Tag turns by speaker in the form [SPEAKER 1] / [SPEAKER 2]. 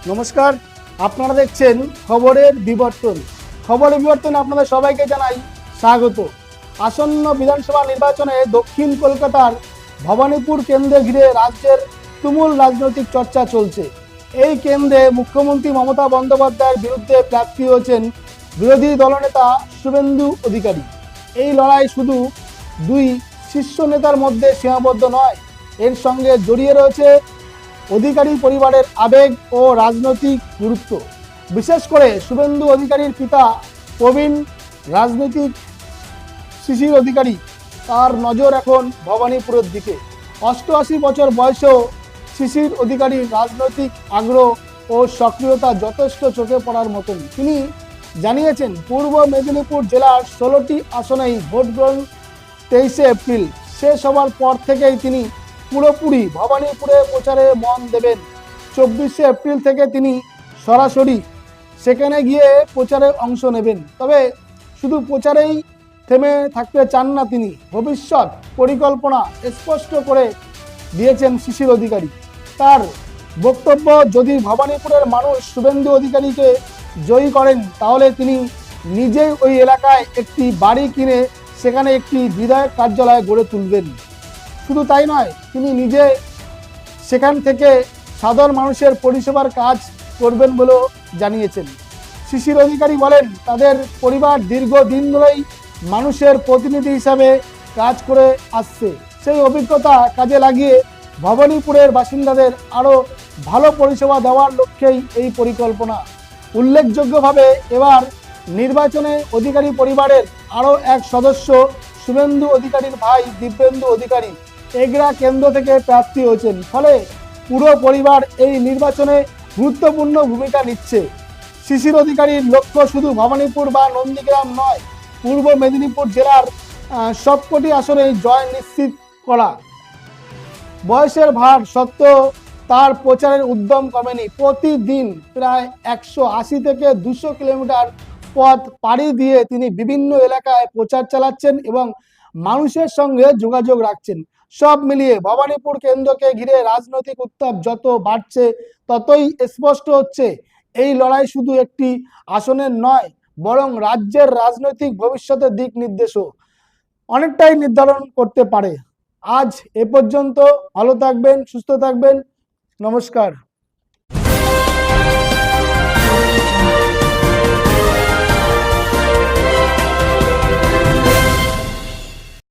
[SPEAKER 1] নমস্কার, আপনারা দেখছেন খবরের বিবর্তন। খবরের বিবর্তনে আপনাদের সবাইকে জানাই স্বাগত। আসন্ন বিধানসভা নির্বাচনে দক্ষিণ কলকাতার ভবানীপুর কেন্দ্রে ঘিরে রাজ্যের তুমুল রাজনৈতিক চর্চা চলছে। এই কেন্দ্রে মুখ্যমন্ত্রী মমতা বন্দ্যোপাধ্যায়ের বিরুদ্ধে প্রার্থী হয়েছেন বিরোধী দলনেতা শুভেন্দু অধিকারী। এই লড়াই শুধু দুই শীর্ষ নেতার মধ্যে সীমাবদ্ধ নয়, এর সঙ্গে জড়িয়ে রয়েছে অধিকারী পরিবারের আবেগ ও রাজনৈতিক গুরুত্ব। বিশেষ করে শুভেন্দু অধিকারীর পিতা প্রবীণ রাজনৈতিক শিশির অধিকারী, তার নজর এখন ভবানীপুরের দিকে। 88 বছর বয়সেও শিশির অধিকারীর রাজনৈতিক আগ্রহ ও সক্রিয়তা যথেষ্ট চোখে পড়ার মতন। তিনি জানিয়েছেন, পূর্ব মেদিনীপুর জেলার 16টি আসনেই ভোট গ্রহণ 23শে এপ্রিল শেষ হওয়ার পর থেকেই তিনি পুরোপুরি ভবানীপুরে প্রচারে মন দেবেন। 24শে এপ্রিল থেকে তিনি সরাসরি সেখানে গিয়ে প্রচারে অংশ নেবেন। তবে শুধু প্রচারেই থেমে থাকতে চান না তিনি, ভবিষ্যৎ পরিকল্পনা স্পষ্ট করে দিয়েছেন শিশির অধিকারী। তার বক্তব্য, যদি ভবানীপুরের মানুষ শুভেন্দু অধিকারীকে জয়ী করেন তাহলে তিনি নিজেই ওই এলাকায় একটি বাড়ি কিনে সেখানে একটি বিধায়ক কার্যালয় গড়ে তুলবেন। শুধু তাই নয়, তিনি নিজে সেখান থেকে সাধারণ মানুষের পরিষেবার কাজ করবেন বলেও জানিয়েছেন। শিশির অধিকারী বলেন, তাদের পরিবার দীর্ঘদিন ধরেই মানুষের প্রতিনিধি হিসাবে কাজ করে আসছে। সেই অভিজ্ঞতা কাজে লাগিয়ে ভবানীপুরের বাসিন্দাদের আরও ভালো পরিষেবা দেওয়ার লক্ষ্যেই এই পরিকল্পনা। উল্লেখযোগ্যভাবে এবার নির্বাচনে অধিকারী পরিবারের আরও এক সদস্য শুভেন্দু অধিকারীর ভাই দিব্যেন্দু অধিকারী এগরা কেন্দ্র থেকে প্রার্থী হয়েছেন। ফলে পুরো পরিবার এই নির্বাচনে গুরুত্বপূর্ণ ভূমিকা নিচ্ছে। শিশির অধিকারীর লক্ষ্য শুধু ভবানীপুর বা নন্দীগ্রাম নয়, পূর্ব মেদিনীপুর জেলার সবকটি আসনে জয় নিশ্চিত করা। বয়সের ভার সত্ত্বেও তার প্রচারের উদ্যম কমেনি। প্রতিদিন প্রায় 180 থেকে 200 কিলোমিটার পথ পাড়ি দিয়ে তিনি বিভিন্ন এলাকায় প্রচার চালাচ্ছেন এবং মানুষের সঙ্গে যোগাযোগ রাখছেন। সব মিলিয়ে ভবানীপুর কেন্দ্রকে ঘিরে রাজনৈতিক উত্তাপ যত বাড়ছে ততই স্পষ্ট হচ্ছে, এই লড়াই শুধু একটি আসনের নয়, বরং রাজ্যের রাজনৈতিক ভবিষ্যতের দিক নির্দেশও অনেকটাই নির্ধারণ করতে পারে। আজ এ পর্যন্ত। ভালো থাকবেন, সুস্থ থাকবেন। নমস্কার।